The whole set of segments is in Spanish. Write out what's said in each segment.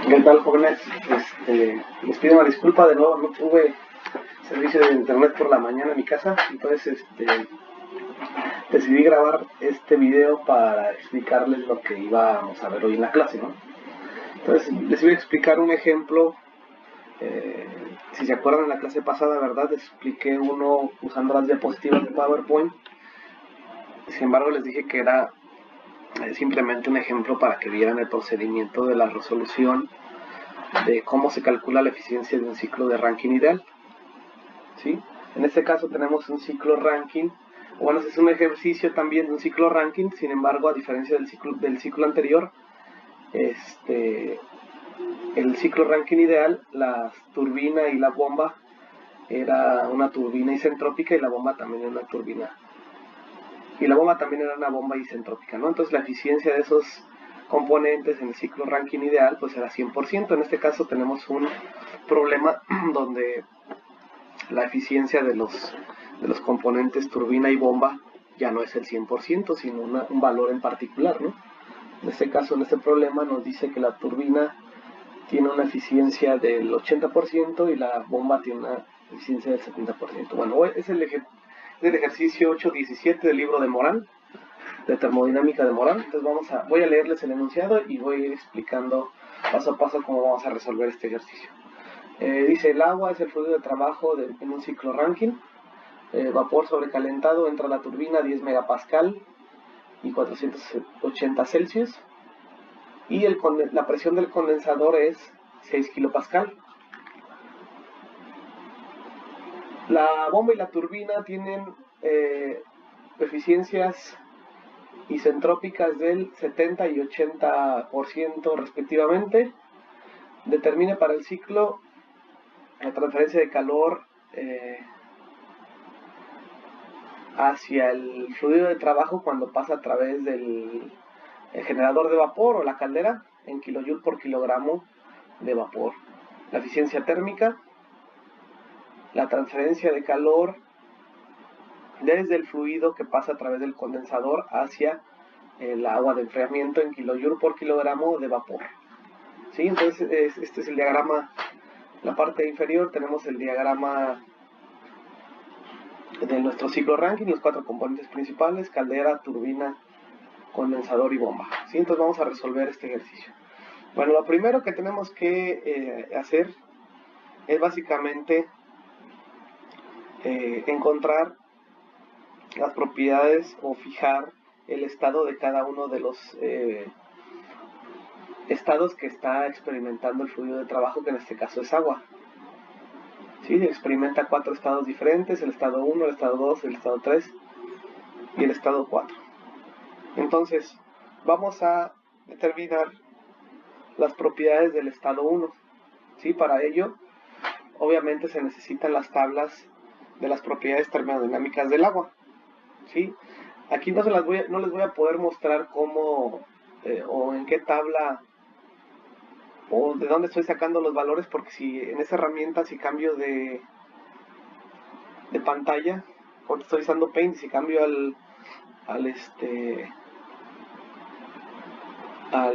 ¿Qué tal, jóvenes? Les pido una disculpa, de nuevo no tuve servicio de internet por la mañana en mi casa, entonces decidí grabar este video para explicarles lo que íbamos a ver hoy en la clase, ¿no? Entonces les voy a explicar un ejemplo. Si se acuerdan, en la clase pasada, ¿verdad? Expliqué uno usando las diapositivas de PowerPoint. Sin embargo, les dije que era simplemente un ejemplo para que vieran el procedimiento de la resolución de cómo se calcula la eficiencia de un ciclo de Rankine ideal. ¿Sí? En este caso tenemos un ciclo Rankine. Bueno, es un ejercicio también de un ciclo Rankine, sin embargo, a diferencia del ciclo anterior, el ciclo Rankine ideal, la turbina y la bomba era una turbina isentrópica y la bomba también era una turbina. Y la bomba también era una bomba isentrópica, ¿no? Entonces la eficiencia de esos componentes en el ciclo Rankine ideal pues era 100%. En este caso tenemos un problema donde la eficiencia de los componentes turbina y bomba ya no es el 100%, sino un valor en particular, ¿no? En este caso, en este problema nos dice que la turbina tiene una eficiencia del 80% y la bomba tiene una eficiencia del 70%. Bueno, es el ejercicio 8.17 del libro de Morán, de termodinámica de Morán. Entonces voy a leerles el enunciado y voy a ir explicando paso a paso cómo vamos a resolver este ejercicio. Dice: el agua es el fluido de trabajo en un ciclo Rankine. Vapor sobrecalentado, entra a la turbina a 10 megapascal y 480 Celsius. Y la presión del condensador es 6 kilopascal. La bomba y la turbina tienen eficiencias isentrópicas del 70 y 80% respectivamente. Determine para el ciclo la transferencia de calor hacia el fluido de trabajo cuando pasa a través del generador de vapor o la caldera en kilojoule por kilogramo de vapor. La eficiencia térmica, la transferencia de calor desde el fluido que pasa a través del condensador hacia el agua de enfriamiento en kilojoule por kilogramo de vapor. ¿Sí? Entonces este es el diagrama. En la parte inferior tenemos el diagrama de nuestro ciclo Rankine, los 4 componentes principales: caldera, turbina, condensador y bomba. ¿Sí? Entonces vamos a resolver este ejercicio. Bueno, lo primero que tenemos que hacer es básicamente encontrar las propiedades o fijar el estado de cada uno de los estados que está experimentando el fluido de trabajo, que en este caso es agua. ¿Sí? Experimenta 4 estados diferentes: el estado 1, el estado 2, el estado 3 y el estado 4. Entonces vamos a determinar las propiedades del estado 1. ¿Sí? Para ello obviamente se necesitan las tablas de las propiedades termodinámicas del agua. ¿Sí? Aquí no les voy a poder mostrar cómo o en qué tabla o de dónde estoy sacando los valores, porque si en esa herramienta, si cambio de pantalla, porque estoy usando Paint, si cambio al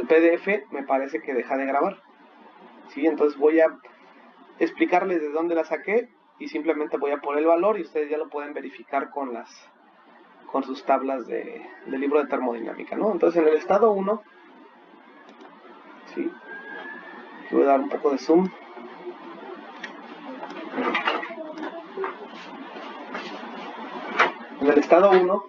PDF, me parece que deja de grabar. ¿Sí? Entonces voy a explicarles de dónde la saqué y simplemente voy a poner el valor y ustedes ya lo pueden verificar con sus tablas del libro de termodinámica, ¿no? Entonces en el estado 1, ¿sí? Voy a dar un poco de zoom. En el estado 1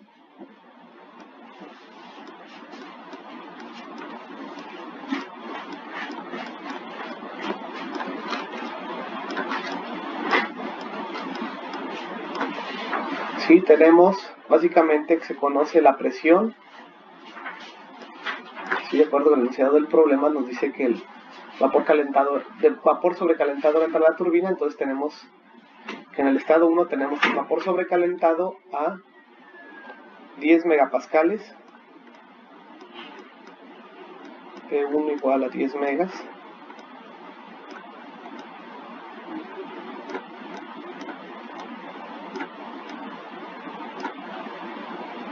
sí tenemos básicamente que se conoce la presión. Sí, de acuerdo con el enunciado del problema nos dice que el vapor sobrecalentado entra a la turbina. Entonces tenemos que en el estado 1 tenemos el vapor sobrecalentado a 10 megapascales, P1 igual a 10 megas,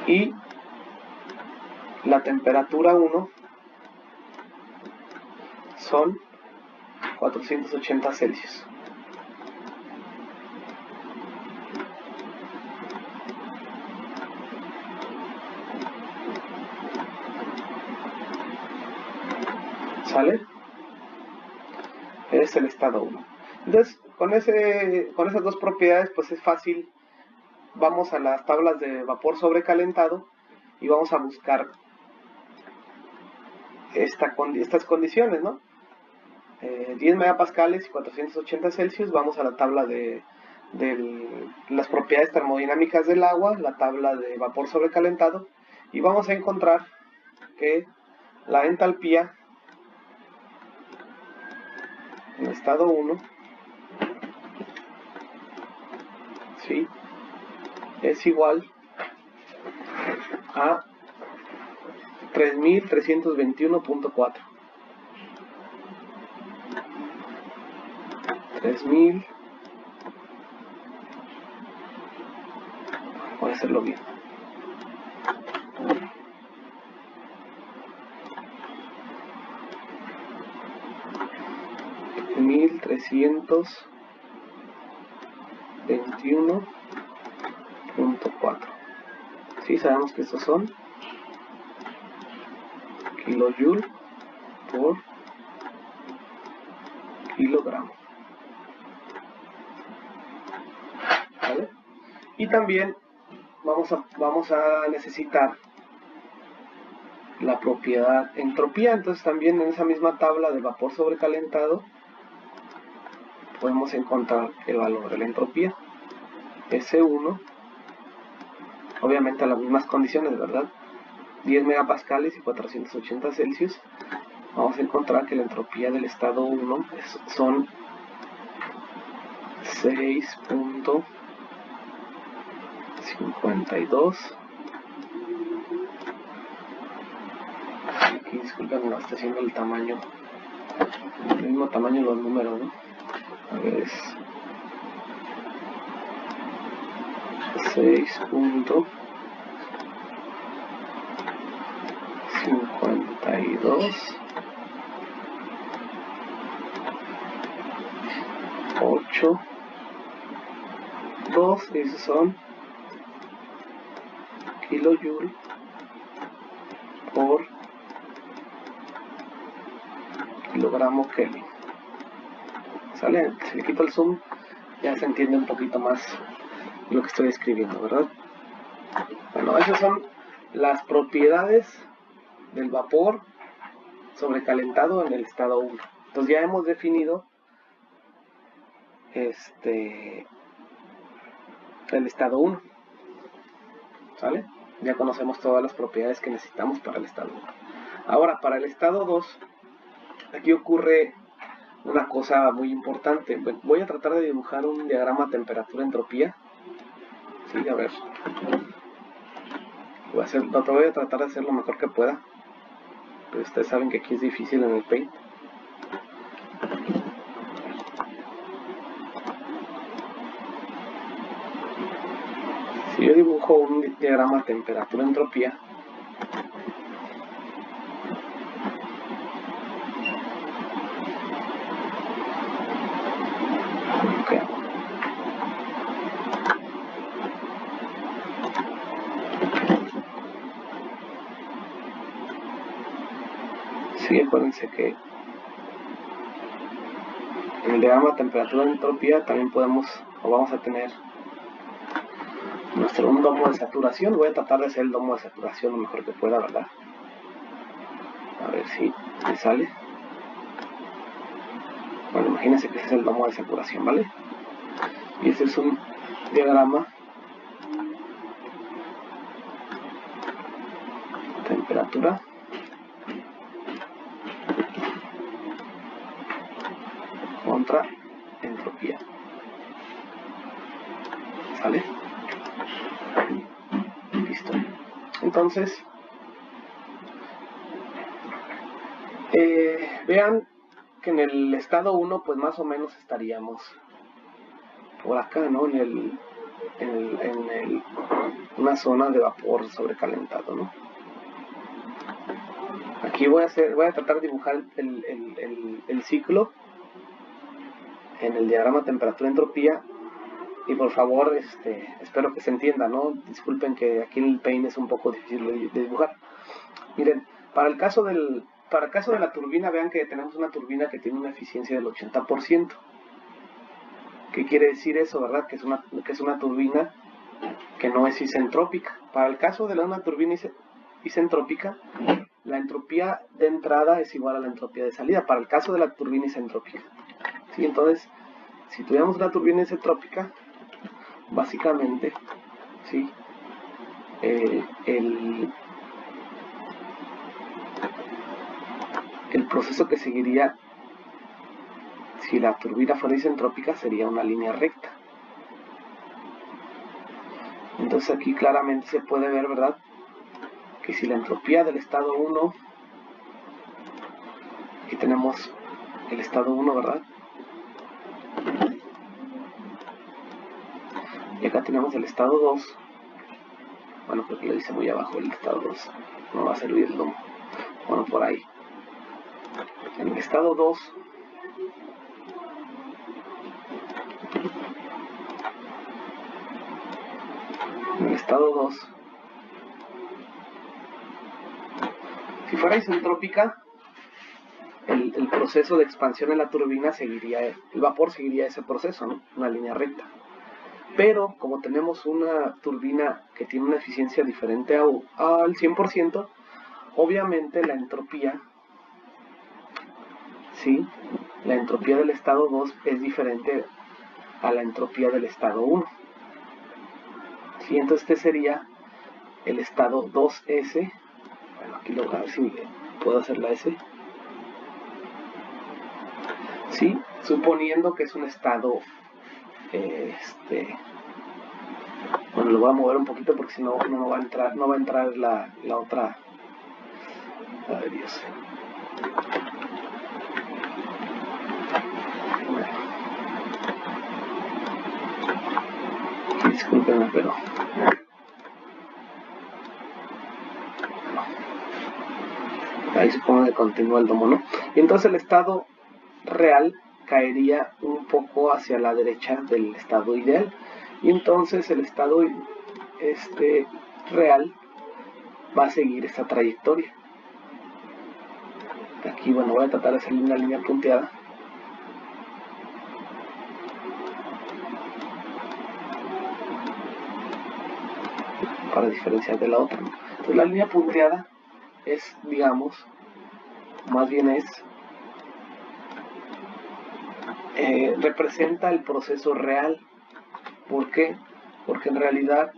y la temperatura 1 son 480 Celsius. ¿Sale? Es el estado 1. Entonces, con esas dos propiedades, pues es fácil. Vamos a las tablas de vapor sobrecalentado y vamos a buscar estas condiciones, ¿no? 10 megapascales y 480 Celsius. Vamos a la tabla de las propiedades termodinámicas del agua, la tabla de vapor sobrecalentado, y vamos a encontrar que la entalpía en estado 1, ¿sí?, es igual a 3321.4. 3000, voy a hacerlo bien. 1321.4. Sí, sabemos que estos son kilojoule por kilogramo. ¿Vale? Y también vamos a necesitar la propiedad entropía. Entonces también en esa misma tabla de vapor sobrecalentado podemos encontrar el valor de la entropía, S1, obviamente a las mismas condiciones, ¿verdad? 10 megapascales y 480 Celsius. Vamos a encontrar que la entropía del estado 1 son 6.52. Aquí disculpen, no está haciendo el tamaño, el mismo tamaño de los números, ¿no? A ver, es 6.52 8 2, esos son kilojoule por kilogramo Kelvin. ¿Sale? Si le quito el zoom ya se entiende un poquito más lo que estoy escribiendo, ¿verdad? Bueno, esas son las propiedades del vapor sobrecalentado en el estado 1. Entonces ya hemos definido el estado 1. ¿Sale? Ya conocemos todas las propiedades que necesitamos para el estado 1. Ahora, para el estado 2, aquí ocurre una cosa muy importante. Bueno, voy a tratar de dibujar un diagrama temperatura-entropía. Sí, a ver. Voy a tratar de hacer lo mejor que pueda. Pero ustedes saben que aquí es difícil en el Paint. Si yo dibujo un diagrama temperatura-entropía, ¿qué hago? Sí, acuérdense que en el diagrama temperatura-entropía también vamos a tener un domo de saturación. Voy a tratar de hacer el domo de saturación lo mejor que pueda, ¿verdad? A ver si me sale. Bueno, imagínense que ese es el domo de saturación, ¿vale? Y este es un diagrama temperatura contra entropía. ¿Sale? Listo. Entonces, vean que en el estado 1 pues más o menos estaríamos por acá, ¿no? En una zona de vapor sobrecalentado, ¿no? Aquí voy a tratar de dibujar el ciclo en el diagrama temperatura-entropía. Y por favor, espero que se entienda, ¿no? Disculpen que aquí en el Paint es un poco difícil de dibujar. Miren, para el caso de la turbina, vean que tenemos una turbina que tiene una eficiencia del 80%. ¿Qué quiere decir eso, verdad? Que es una turbina que no es isentrópica. Para el caso de una turbina isentrópica, la entropía de entrada es igual a la entropía de salida, para el caso de la turbina isentrópica. ¿Sí? Entonces, si tuviéramos una turbina isentrópica, básicamente, ¿sí? El proceso que seguiría si la turbina fuera isentrópica sería una línea recta. Entonces aquí claramente se puede ver, ¿verdad?, que si la entropía del estado 1, aquí tenemos el estado 1, ¿verdad?, y acá tenemos el estado 2, bueno, creo que lo dice muy abajo el estado 2, no va a servirlo, bueno, por ahí. En el estado 2, si fuera isentrópica, el proceso de expansión en la turbina seguiría, el vapor seguiría ese proceso, ¿no?, una línea recta. Pero como tenemos una turbina que tiene una eficiencia diferente al 100%, obviamente la entropía, ¿sí?, la entropía del estado 2 es diferente a la entropía del estado 1. ¿Sí? Entonces este sería el estado 2S. Bueno, aquí a ver si puedo hacer la S. ¿Sí? Suponiendo que es un estado, bueno, lo voy a mover un poquito porque si no, no va a entrar la otra. Ay, Dios. Discúlpenme, pero ahí supongo que continúa el domo, ¿no? Y entonces el estado real caería un poco hacia la derecha del estado ideal, y entonces el estado real va a seguir esta trayectoria. Aquí, bueno, voy a tratar de hacer una línea punteada para diferenciar de la otra, ¿no? Entonces la línea punteada es, digamos, más bien representa el proceso real. ¿Por qué? Porque en realidad,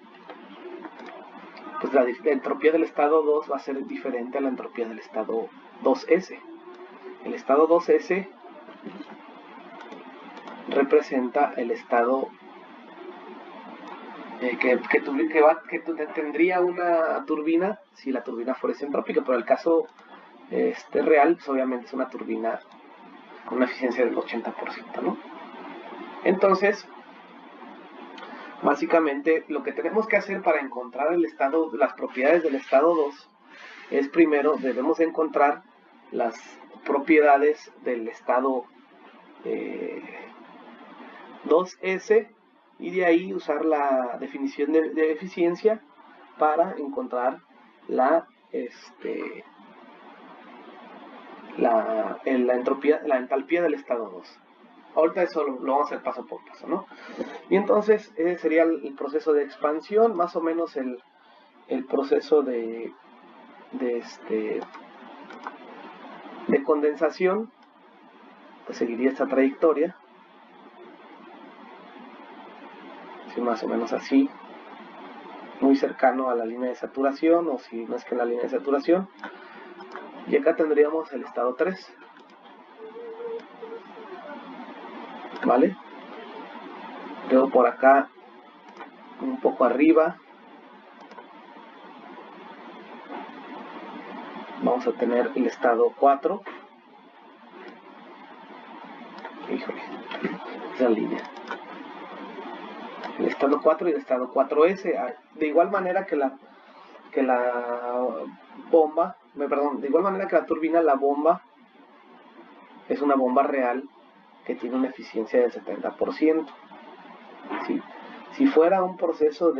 pues la entropía del estado 2 va a ser diferente a la entropía del estado 2S. El estado 2S representa el estado que tendría una turbina si la turbina fuera isentrópica, pero el caso real, pues obviamente es una turbina con una eficiencia del 80%, ¿no? Entonces, básicamente lo que tenemos que hacer para encontrar las propiedades del estado 2 es primero debemos encontrar las propiedades del estado 2S y de ahí usar la definición de eficiencia para encontrar la entalpía del estado 2. Ahorita eso lo vamos a hacer paso por paso, ¿no? Y entonces ese sería el proceso de expansión, más o menos el proceso de condensación, pues seguiría esta trayectoria, ¿sí? Más o menos así, muy cercano a la línea de saturación, o si no es que en la línea de saturación. Y acá tendríamos el estado 3, ¿vale? Luego por acá, un poco arriba, vamos a tener el estado 4. Híjole, esa línea. El estado 4 y el estado 4S. De igual manera que la turbina, la bomba es una bomba real que tiene una eficiencia del 70%. ¿Sí? Si fuera un proceso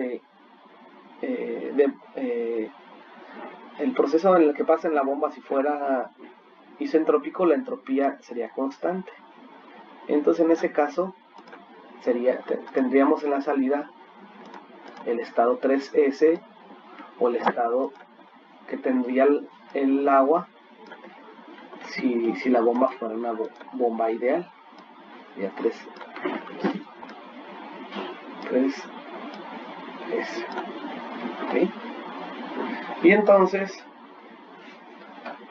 el proceso en el que pasa en la bomba, si fuera isentrópico, la entropía sería constante. Entonces en ese caso tendríamos en la salida el estado 3S, o el estado que tendría el agua si la bomba fuera una bomba ideal. Ya 3S. ¿Okay? Y entonces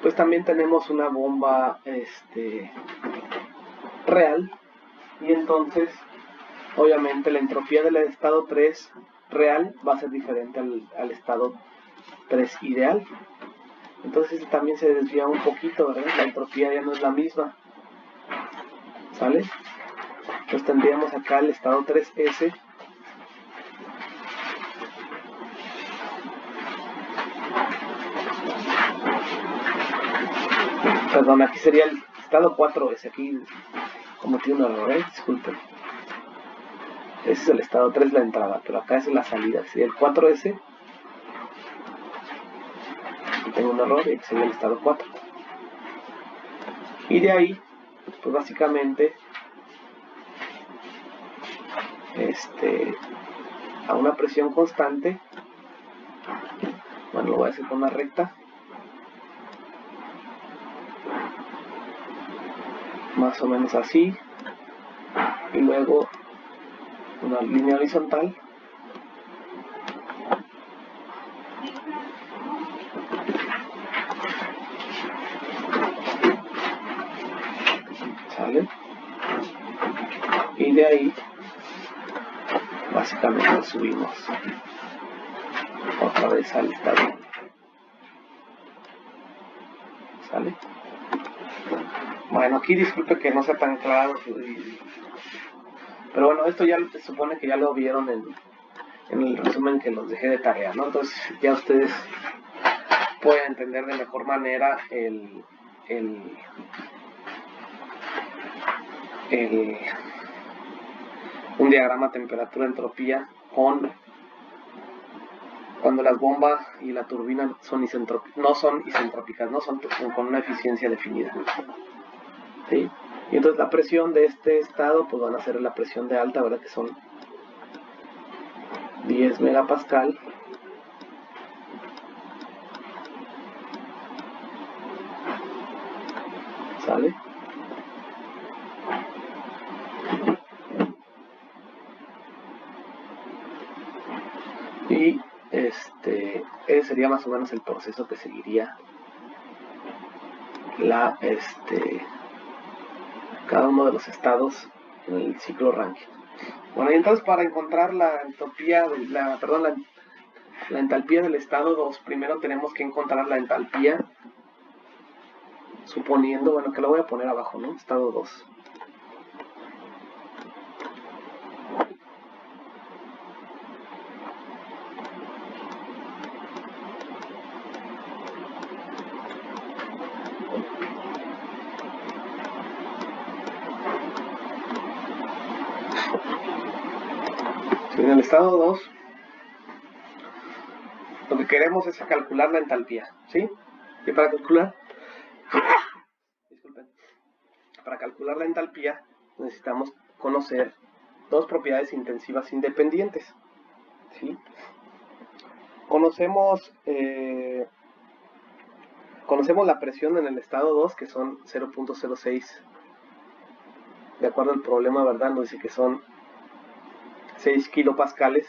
pues también tenemos una bomba real, y entonces obviamente la entropía del estado 3 real va a ser diferente al estado 3 ideal. Entonces también se desvía un poquito, ¿verdad? La entropía ya no es la misma, ¿sale? Entonces tendríamos acá el estado 3S, perdón, aquí sería el estado 4S, aquí cometí un error, disculpen. Ese es el estado 3, la entrada, pero acá es la salida, sería el 4S. Aquí tengo un error, y aquí sería el estado 4. Y de ahí, pues básicamente, a una presión constante, bueno, lo voy a hacer con una recta, más o menos así, y luego una línea horizontal, ¿sale? Y de ahí básicamente subimos otra vez al estado, ¿sale? Bueno, aquí disculpe que no sea tan claro, pero bueno, esto ya se supone que ya lo vieron en el resumen que los dejé de tarea, ¿no? Entonces ya ustedes pueden entender de mejor manera un diagrama temperatura-entropía cuando las bombas y la turbina no son isentrópicas, no son con una eficiencia definida, ¿sí? Y entonces la presión de este estado pues van a ser la presión de alta, ¿verdad? Que son 10 megapascal, ¿sale? Y ese sería más o menos el proceso que seguiría cada uno de los estados en el ciclo Rankine. Bueno, y entonces para encontrar la entropía, la entalpía del estado 2, primero tenemos que encontrar la entalpía, suponiendo, bueno, que lo voy a poner abajo, ¿no? Estado 2. En el estado 2, lo que queremos es calcular la entalpía, ¿sí? Y para calcular la entalpía necesitamos conocer dos propiedades intensivas independientes, ¿sí? Conocemos la presión en el estado 2, que son 0.06, de acuerdo al problema, ¿verdad? Nos dice que son 6 kilopascales.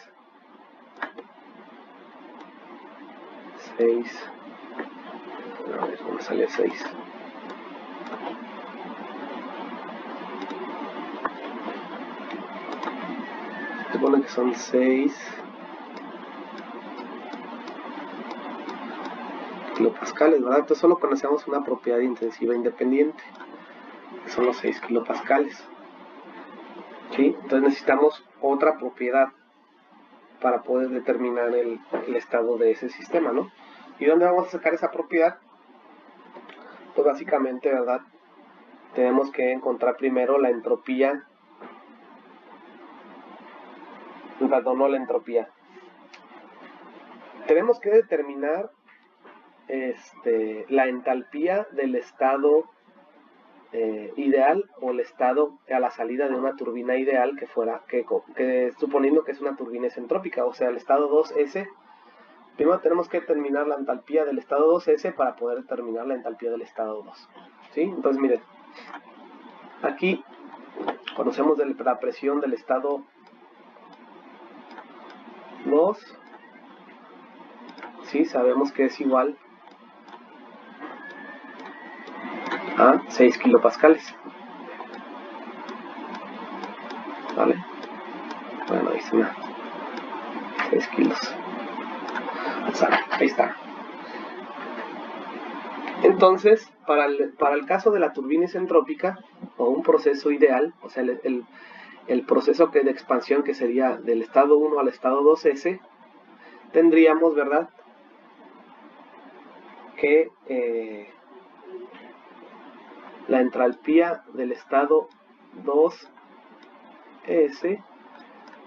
6. A ver, ¿dónde sale el 6? Se supone que son 6 kilopascales, ¿verdad? Entonces solo conocemos una propiedad intensiva independiente, que son los 6 kilopascales. ¿Sí? Entonces necesitamos otra propiedad para poder determinar el estado de ese sistema, ¿no? ¿Y dónde vamos a sacar esa propiedad? Pues básicamente, ¿verdad? tenemos que encontrar primero la entropía, perdón, no la entropía. Tenemos que determinar la entalpía del estado ideal, o el estado a la salida de una turbina ideal que suponiendo que es una turbina isentrópica, o sea, el estado 2S. Primero tenemos que determinar la entalpía del estado 2S para poder determinar la entalpía del estado 2. ¿Sí? Entonces, miren, aquí conocemos la presión del estado 2. ¿Sí? Sabemos que es igual a 6 kilopascales. ¿Vale? Bueno, ahí se me 6 kilos. Ahí está. Entonces, para el caso de la turbina isentrópica, o un proceso ideal, o sea, el proceso de expansión que sería del estado 1 al estado 2S, tendríamos, ¿verdad?, que la entalpía del estado 2S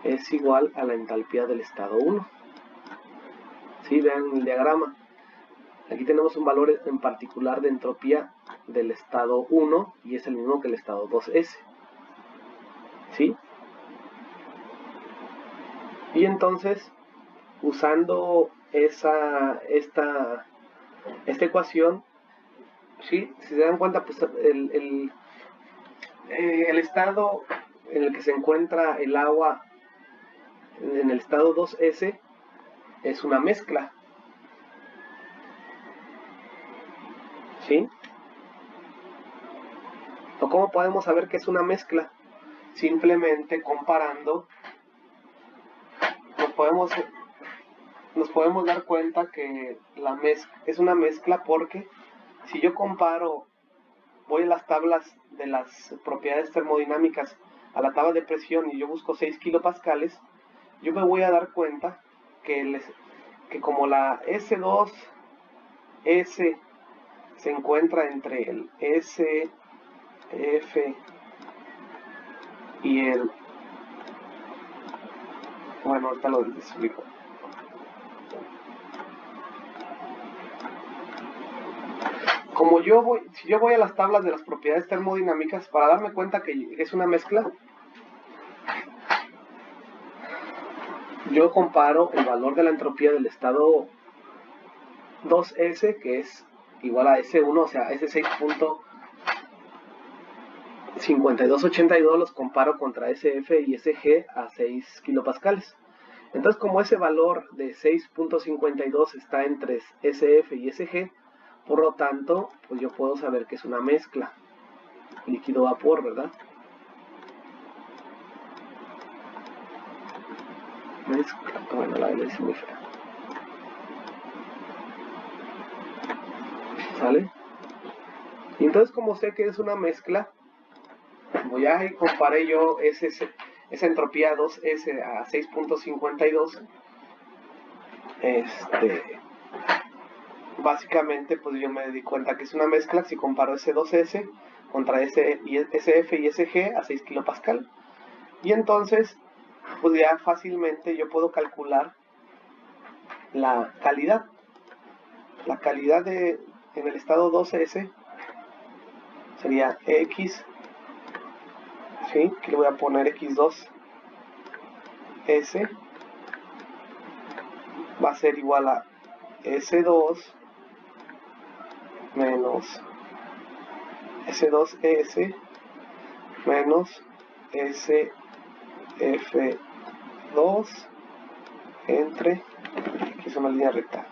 es igual a la entalpía del estado 1. ¿Sí? Vean el diagrama. Aquí tenemos un valor en particular de entropía del estado 1 y es el mismo que el estado 2S. ¿Sí? Y entonces, usando esta ecuación, ¿sí? Si se dan cuenta, pues el estado en el que se encuentra el agua en el estado 2S es una mezcla. ¿Sí? ¿O cómo podemos saber que es una mezcla? Simplemente comparando, nos podemos dar cuenta que es una mezcla, porque si yo comparo, voy a las tablas de las propiedades termodinámicas a la tabla de presión y yo busco 6 kilopascales, yo me voy a dar cuenta que como la S2S se encuentra entre el SF y el... Bueno, ahorita lo explico. Si yo voy a las tablas de las propiedades termodinámicas para darme cuenta que es una mezcla, yo comparo el valor de la entropía del estado 2S, que es igual a S1, o sea, S6.5282, los comparo contra SF y SG a 6 kilopascales. Entonces, como ese valor de 6.52 está entre SF y SG, por lo tanto, pues yo puedo saber que es una mezcla líquido-vapor, ¿verdad? Mezcla, bueno, la L es muy fea. ¿Sale? Y entonces, como sé que es una mezcla, voy a comparé yo esa entropía 2S a 6.52. Básicamente, pues yo me di cuenta que es una mezcla si comparo ese 2S contra SF y SG a 6 kilopascal. Y entonces, pues ya fácilmente yo puedo calcular la calidad. La calidad en el estado 2S sería X, ¿sí? Que le voy a poner X2S, va a ser igual a S2 menos S2S menos SF2 entre, aquí es una línea recta,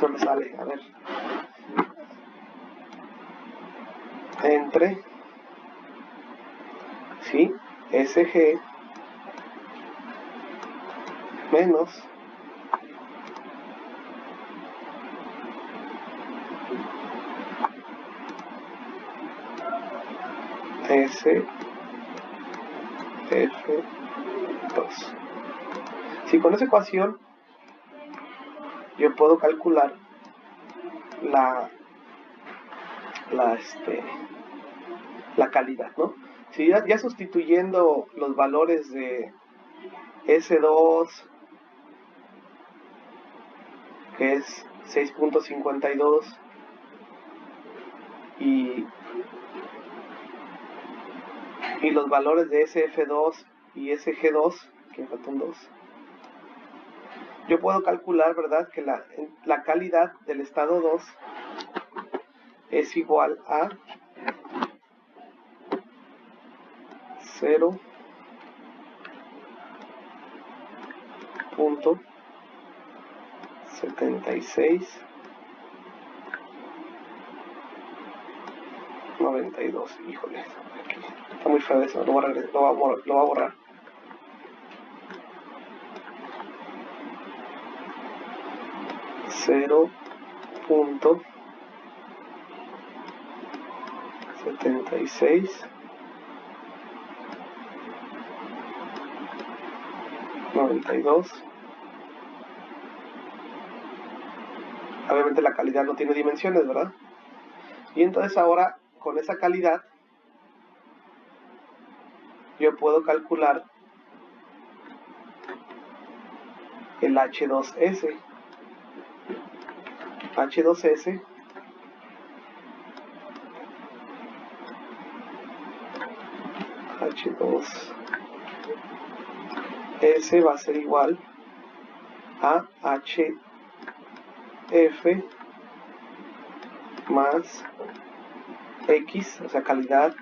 no me sale, a ver, entre, ¿sí? SG menos SF2. Si con esa ecuación yo puedo calcular la la calidad, ¿no? Si ya sustituyendo los valores de S2, que es 6.52, y los valores de SF2 y SG2, que falta un 2, yo puedo calcular, ¿verdad?, que la calidad del estado 2 es igual a 0.7692. Híjole, aquí está muy feo eso, lo va a borrar. 0.7692. Obviamente la calidad no tiene dimensiones, ¿verdad? Y entonces ahora con esa calidad yo puedo calcular el H2S. H2S va a ser igual a HF más X, o sea, calidad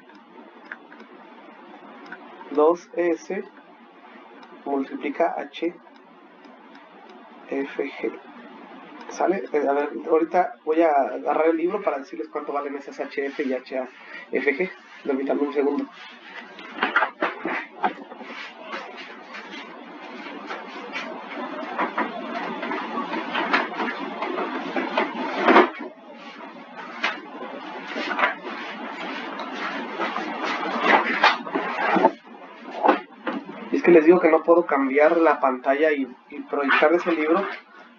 2S multiplica HFG. ¿Sale? A ver, ahorita voy a agarrar el libro para decirles cuánto valen esas HF y HFG. Permítanme un segundo. Es que les digo que no puedo cambiar la pantalla y proyectar ese libro,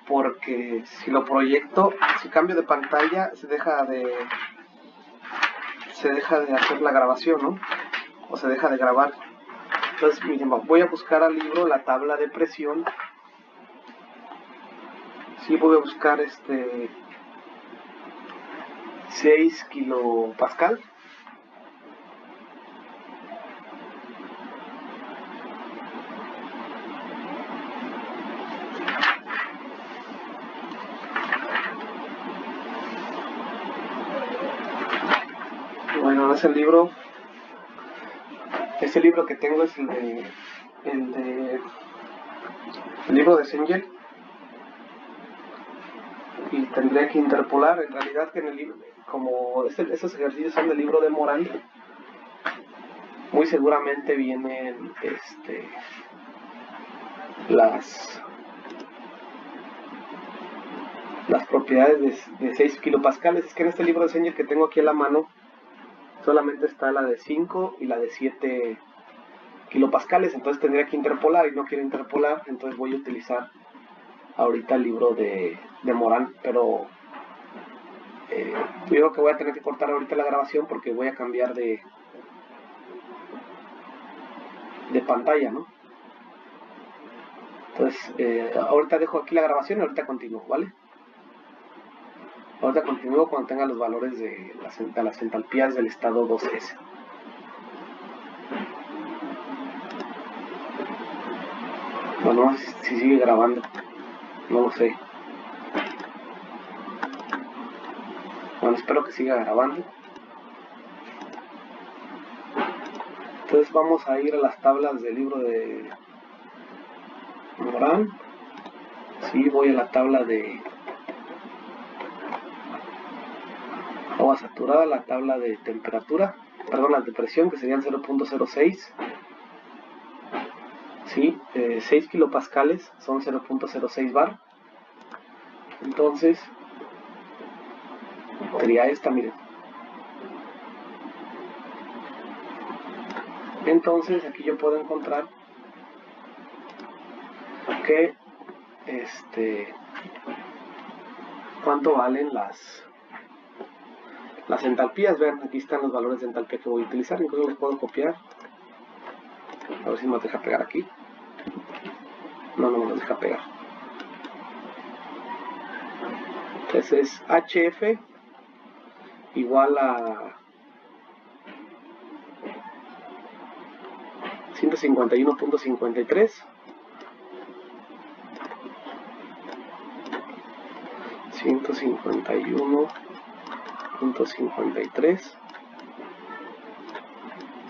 porque si lo proyecto, si cambio de pantalla, se deja de hacer la grabación, ¿no? O se deja de grabar. Entonces, miren, voy a buscar al libro la tabla de presión. Sí, voy a buscar 6 kilopascal. Bueno, es el libro. Este libro que tengo es el libro de Sengel. Y tendría que interpolar, en realidad, que en el libro, como esos ejercicios son del libro de Morán, muy seguramente vienen las propiedades de 6 kilopascales. Es que en este libro de Sengel que tengo aquí a la mano solamente está la de 5 y la de 7 kilopascales, entonces tendría que interpolar y no quiero interpolar, entonces voy a utilizar ahorita el libro de Morán, pero yo creo que voy a tener que cortar ahorita la grabación porque voy a cambiar de pantalla, ¿no? Entonces, ahorita dejo aquí la grabación y ahorita continúo, ¿vale? Ahorita continúo cuando tenga los valores de las entalpías del estado 2S. Bueno, si sigue grabando, no lo sé. Bueno, espero que siga grabando. Entonces vamos a ir a las tablas del libro de Morán. Sí, voy a la tabla de agua saturada, la tabla de temperatura, perdón, la de presión, que serían 0.06. Sí, 6 kilopascales son 0.06 bar. Entonces, sería esta, miren. Entonces, aquí yo puedo encontrar que cuánto valen las Las entalpías, vean, aquí están los valores de entalpía que voy a utilizar, incluso los puedo copiar. A ver si nos deja pegar aquí. No nos deja pegar. Entonces HF igual a 151.53 151.53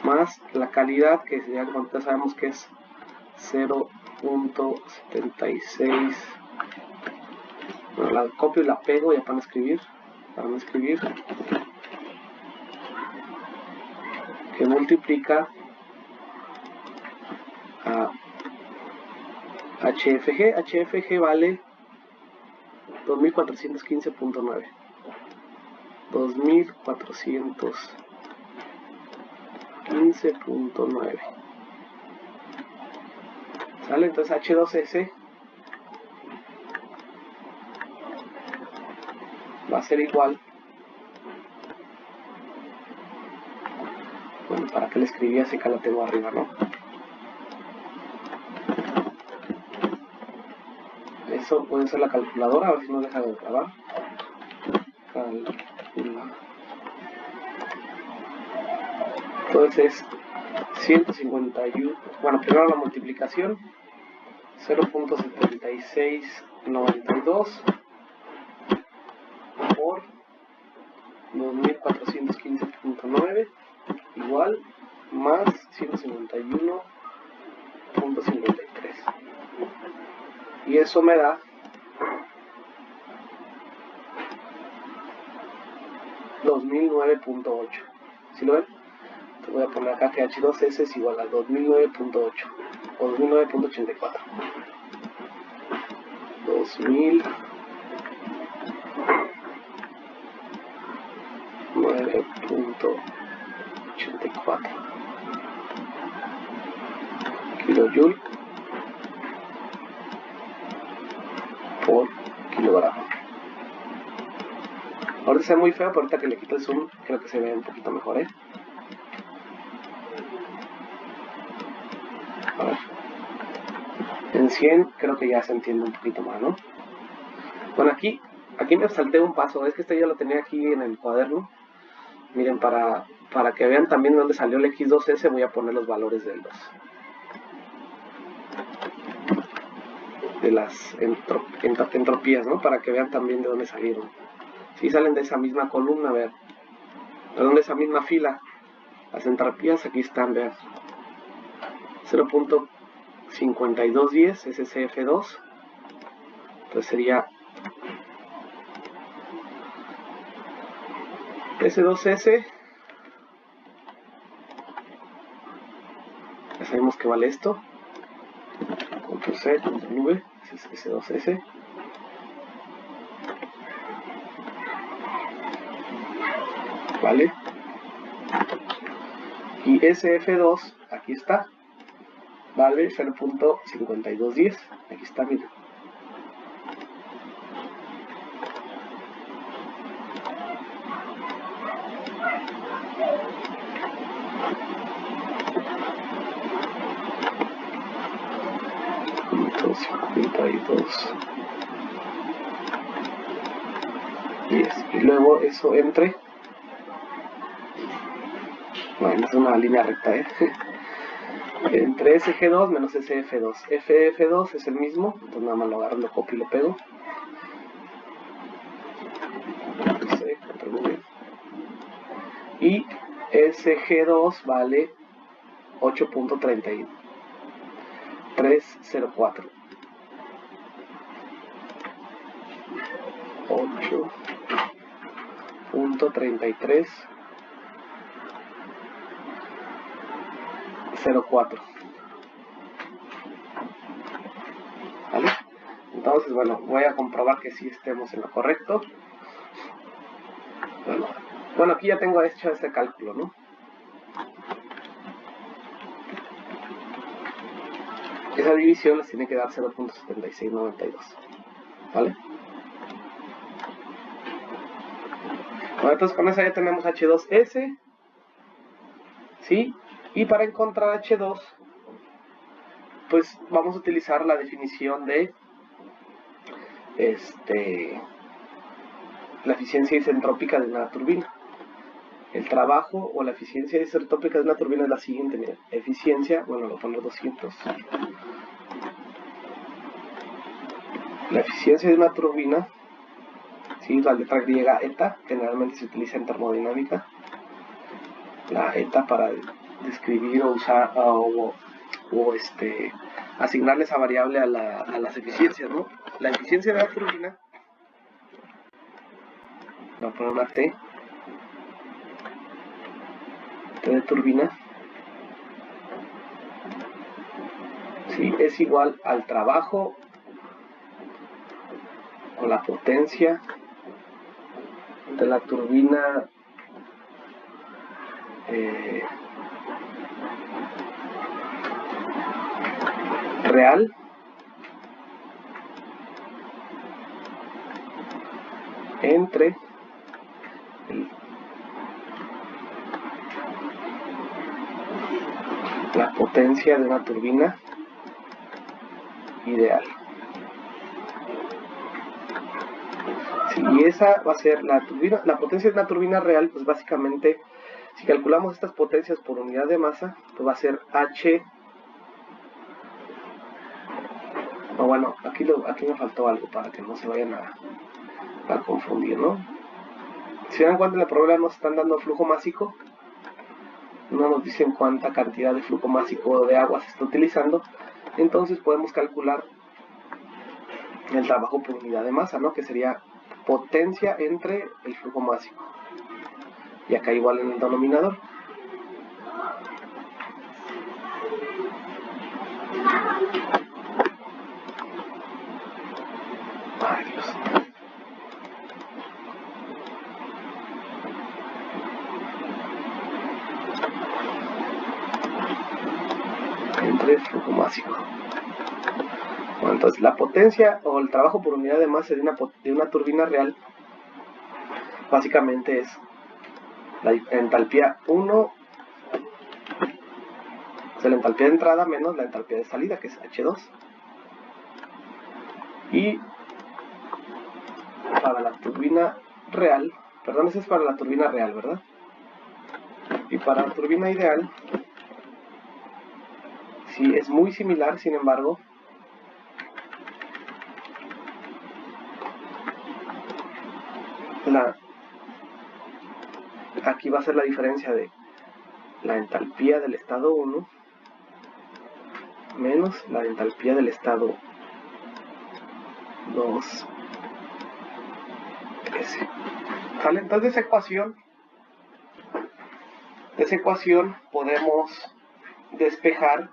más la calidad, que ya sabemos que es 0.76. Bueno, la copio y la pego ya para no escribir, que multiplica a HFG. HFG vale 2415.9. 2415.9. ¿Sale? Entonces H2S va a ser igual. Bueno, para que le escribí así, acá la tengo arriba, ¿no? Eso puede ser la calculadora, a ver si no deja de grabar. Entonces 151, bueno, primero la multiplicación, 0.7692 por 2415.9 igual más 151.53, y eso me da 2009.8. ¿Sí lo ven? Te voy a poner acá que H2S es igual a 2009.8 o 2009.84. 2009.84 kilojoule por kilogramo. Ahorita se ve muy feo, pero ahorita que le quito el zoom creo que se ve un poquito mejor, ¿eh? A ver. En 100 creo que ya se entiende un poquito más, ¿no? Bueno, aquí me salté un paso. Es que este ya lo tenía aquí en el cuaderno. Miren, para que vean también dónde salió el X2S, voy a poner los valores de las entropías, ¿no? Para que vean también de dónde salieron. Si salen de esa misma columna, a ver, perdón, de esa misma fila. Las entropías aquí están, vean. 0.5210 SCF2. Entonces sería S2S. Ya sabemos que vale esto. Control C, Control V, S2S. Vale. Y SF2, aquí está. Vale 0.5210. Aquí está, miren. Y luego eso entre, bueno, es una línea recta, entre SG2 menos SF2. FF2 es el mismo, entonces nada más lo agarro, lo copio y lo pego. Y SG2 vale 8.3304. 8.3304. ¿Vale? Entonces, bueno, voy a comprobar que sí estemos en lo correcto. Bueno, aquí ya tengo hecho este cálculo, ¿no? Esa división les tiene que dar 0.7692. ¿Vale? Bueno, entonces con esa ya tenemos H2S, ¿sí? Y para encontrar H2, pues vamos a utilizar la definición de la eficiencia isentrópica de una turbina. El trabajo o la eficiencia isentrópica de una turbina es la siguiente, miren. Eficiencia, bueno, lo pongo 200. La eficiencia de una turbina, ¿sí? La letra griega eta, generalmente se utiliza en termodinámica. La eta para describir o usar o asignarle esa variable a las eficiencias, ¿no? La eficiencia de la turbina, voy a poner una T de turbina, ¿sí? Es igual al trabajo o la potencia de la turbina real entre la potencia de una turbina ideal. Sí, y esa va a ser la potencia de una turbina real, pues básicamente, si calculamos estas potencias por unidad de masa, pues va a ser H. O bueno, aquí me faltó algo para que no se vayan a confundir, ¿no? Si se dan cuenta, en el problema nos están dando flujo másico, no nos dicen cuánta cantidad de flujo másico de agua se está utilizando, entonces podemos calcular el trabajo por unidad de masa, ¿no? Que sería potencia entre el flujo másico. Y acá igual en el denominador. Ay, Dios. Entre el flujo másico. Bueno, entonces la potencia o el trabajo por unidad de masa de una turbina real básicamente es la entalpía 1, o sea, la entalpía de entrada menos la entalpía de salida, que es H2. Y para la turbina real, perdón, ese es para la turbina real, ¿verdad? Y para la turbina ideal, sí es muy similar, sin embargo, aquí va a ser la diferencia de la entalpía del estado 1 menos la entalpía del estado 2. ¿Vale? Entonces de esa ecuación podemos despejar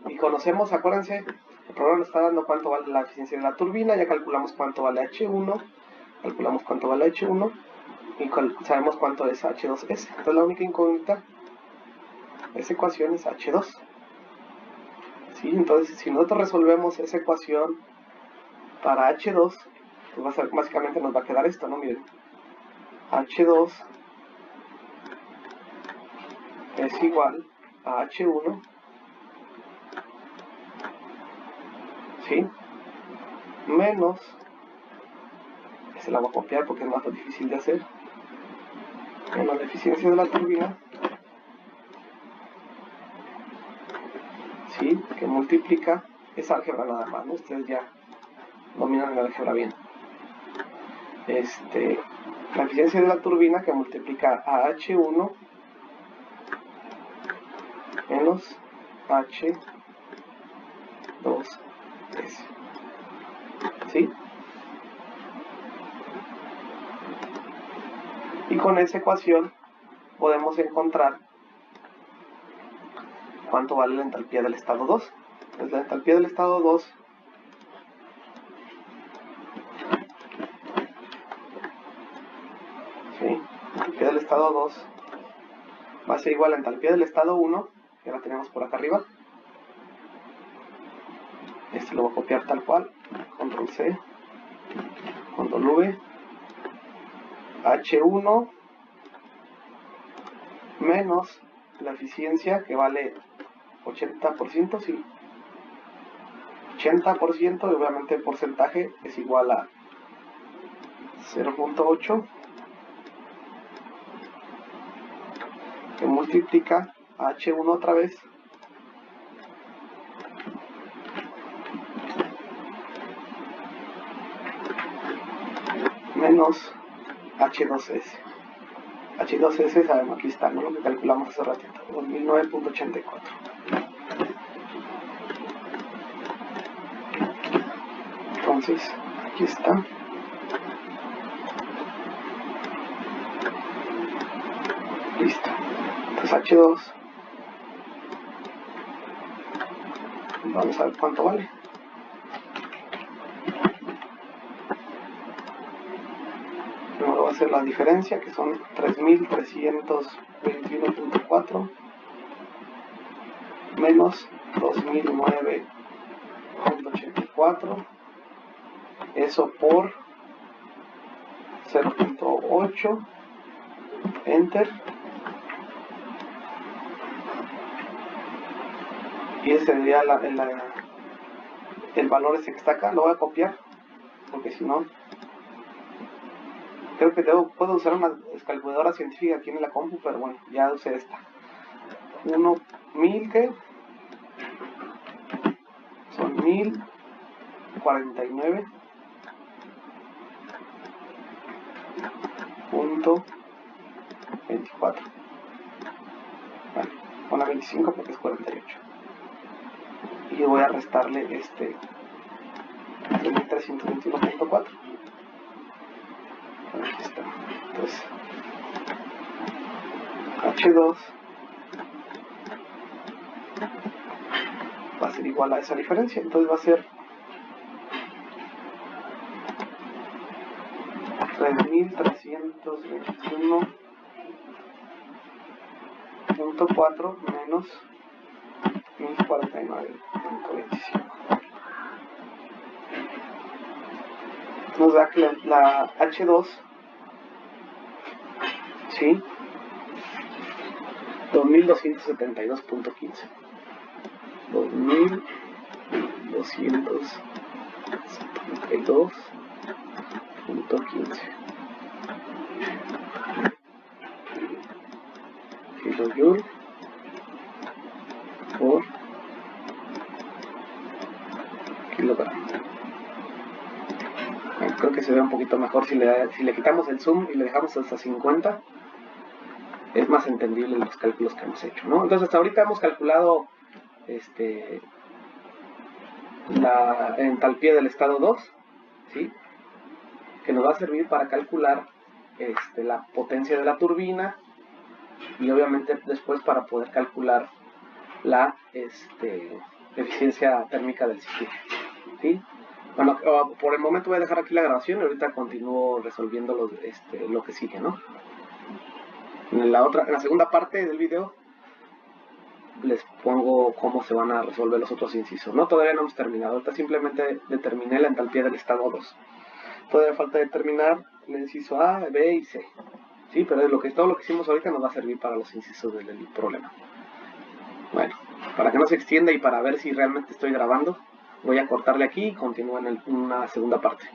y conocemos, acuérdense, el programa nos está dando cuánto vale la eficiencia de la turbina, ya calculamos cuánto vale H1, y sabemos cuánto es H2S. Entonces la única incógnita de esa ecuación es H2. ¿Sí? Entonces si nosotros resolvemos esa ecuación para H2, pues básicamente nos va a quedar esto, ¿no? Miren, H2 es igual a H1, ¿sí? Menos, se la voy a copiar porque es más difícil de hacer, menos la eficiencia de la turbina, ¿sí? Que multiplica, es álgebra nada más, ¿no? Ustedes ya dominan el álgebra bien. La eficiencia de la turbina que multiplica a H1 menos H2S, ¿sí? Y con esa ecuación podemos encontrar cuánto vale la entalpía del estado 2. Pues la entalpía del estado 2 ¿sí? La entalpía del estado 2 va a ser igual a la entalpía del estado 1, que la tenemos por acá arriba. Lo voy a copiar tal cual, control C, control V, H1 menos la eficiencia, que vale 80%, sí, 80%, y obviamente el porcentaje es igual a 0.8, que multiplica a H1 otra vez menos H2S. H2S sabemos, aquí está, ¿no? Lo que calculamos hace ratito, 2009.84. Entonces, aquí está. Listo. Entonces H2. Vamos a ver cuánto vale. Primero va a ser la diferencia, que son 3.321.4 menos 2009.84. Eso por 0.8. Enter. Y ese sería el valor ese que está acá. Lo voy a copiar, porque si no, creo que puedo usar una calculadora científica aquí en la compu, pero bueno, ya usé esta. 1.000, ¿qué? Son 1049.24. Vale, pon a 25 porque es 48. Y voy a restarle 3.321.4. Aquí está. Entonces, H2 va a ser igual a esa diferencia. Entonces va a ser 3.321.4 menos 1049.25. Nos da que la H2, ¿sí? 2272.15. 2272.15 kilojoule por kilogramo. Creo que se ve un poquito mejor si le quitamos el zoom y le dejamos hasta 50. Es más entendible los cálculos que hemos hecho, ¿no? Entonces hasta ahorita hemos calculado la entalpía del estado 2, ¿sí? Que nos va a servir para calcular la potencia de la turbina y obviamente después para poder calcular la eficiencia térmica del ciclo, ¿sí? Bueno, por el momento voy a dejar aquí la grabación y ahorita continúo resolviendo lo que sigue, ¿no? En la segunda parte del video les pongo cómo se van a resolver los otros incisos, ¿no? Todavía no hemos terminado, ahorita simplemente determiné la entalpía del estado 2. Todavía falta determinar el inciso A, B y C, ¿sí? Pero todo lo que hicimos ahorita nos va a servir para los incisos del problema. Bueno, para que no se extienda y para ver si realmente estoy grabando, voy a cortarle aquí y continúo en una segunda parte.